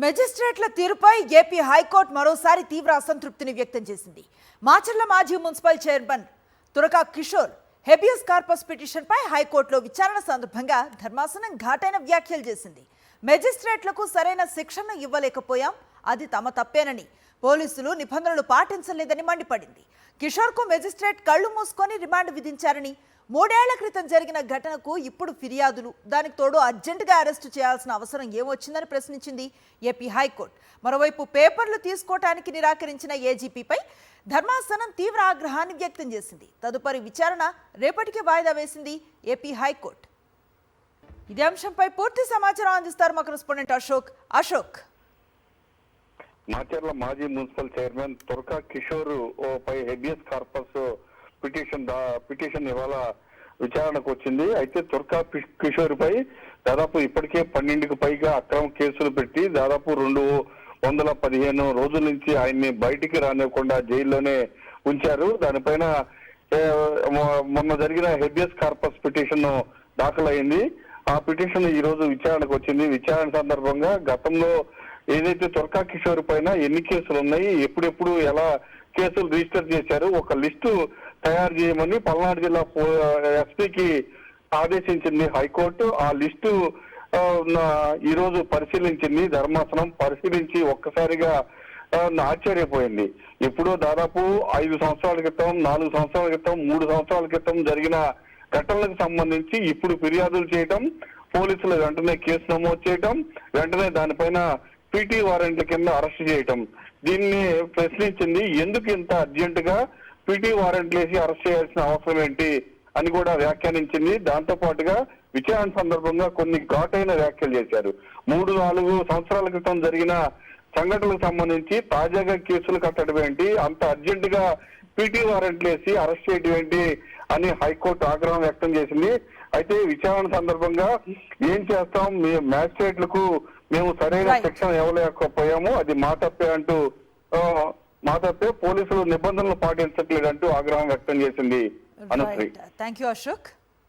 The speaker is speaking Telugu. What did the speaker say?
మెజిస్ట్రేట్ల తీరుపై ఏపీ హైకోర్టు మరోసారి తీవ్ర అసంతృప్తిని వ్యక్తం చేసింది. మాచర్ల మాజీ మున్సిపల్ చైర్మన్ తురకా కిషోర్ హెబియస్ కార్పస్ పిటిషన్పై హైకోర్టులో విచారణ సందర్భంగా ధర్మాసనం ఘాటైన వ్యాఖ్యలు చేసింది. మెజిస్ట్రేట్లకు సరైన శిక్షణ ఇవ్వలేకపోయాం, అది తమ తప్పేనని, పోలీసులు నిబంధనలు పాటించలేదని మండిపడింది. కిషోర్కు మెజిస్ట్రేట్ కళ్లు మూసుకొని రిమాండ్ విధించారని, 3 ఏళ్ల క్రితం జరిగిన ఘటనకు ఇప్పుడు ఫిర్యాదులు, దానికి తోడు అర్జెంటుగా అరెస్టు చేయాల్సిన అవసరం ఏమొచ్చిందని ప్రశ్నించింది ఏపీ హైకోర్టు. మరోవైపు పేపర్లు తీసుకోవటానికి నిరాకరించిన ఏజీపీపై ధర్మాసనం తీవ్ర ఆగ్రహాన్ని వ్యక్తం చేసింది. తదుపరి విచారణ రేపటికి వాయిదా వేసింది ఏపీ హైకోర్టు. ఇదే అంశంపై పూర్తి సమాచారం అందిస్తారు మా కరెస్పాండెంట్ అశోక్. మాచర్ల మాజీ మున్సిపల్ చైర్మన్ తురకా కిషోర్ పై హెబియస్ కార్పస్ పిటిషన్ ఇవాళ విచారణకు వచ్చింది. అయితే తురకా కిషోర్ పై దాదాపు ఇప్పటికే 12కు పైగా అక్రమ కేసులు పెట్టి దాదాపు 215 రోజుల నుంచి ఆయన్ని బయటికి రానివ్వకుండా జైల్లోనే ఉంచారు. దానిపైన మొన్న జరిగిన హెబియస్ కార్పస్ పిటిషన్ దాఖలైంది. ఆ పిటిషన్ ఈ రోజు విచారణకు వచ్చింది. విచారణ సందర్భంగా గతంలో ఏదైతే తురకా కిషోర్ పైన ఎన్ని కేసులు ఉన్నాయి, ఎప్పుడెప్పుడు ఎలా కేసులు రిజిస్టర్ చేశారు, ఒక లిస్టు తయారు చేయమని పల్నాడు జిల్లా ఎస్పీకి ఆదేశించింది హైకోర్టు. ఆ లిస్టు ఈ రోజు పరిశీలించింది ధర్మాసనం. పరిశీలించి ఒక్కసారిగా ఆశ్చర్యపోయింది. ఎప్పుడో దాదాపు 5 సంవత్సరాల క్రితం, 4 సంవత్సరాల క్రితం, 3 సంవత్సరాల క్రితం జరిగిన ఘటనలకు సంబంధించి ఇప్పుడు ఫిర్యాదులు చేయటం, పోలీసులు వెంటనే కేసు నమోదు చేయటం, వెంటనే దానిపైన పీటీ వారెంట్ల కింద అరెస్ట్ చేయటం. దీన్ని ప్రశ్నించింది. ఎందుకు ఇంత అర్జెంటుగా పీటీ వారెంట్లు వేసి అరెస్ట్ చేయాల్సిన అవసరం ఏంటి అని కూడా వ్యాఖ్యానించింది. దాంతో పాటుగా విచారణ సందర్భంగా కొన్ని ఘాటైన వ్యాఖ్యలు చేశారు. 3-4 సంవత్సరాల క్రితం జరిగిన సంఘటనలకు సంబంధించి తాజాగా కేసులు కట్టడం ఏంటి, అంత అర్జెంటుగా పీటీ వారెంట్లు వేసి అరెస్ట్ చేయడం ఏంటి అని హైకోర్టు ఆగ్రహం వ్యక్తం చేసింది. అయితే విచారణ సందర్భంగా ఏం చేస్తాం, మ్యాజిస్ట్రేట్లకు మేము సరైన శిక్షణ ఇవ్వలేకపోయాము, అది మా తప్పే, పోలీసులు నిబంధనలు పాటించట్లేదంటూ ఆగ్రహం వ్యక్తం చేసింది. అనుశ్రీ. Thank you Ashok.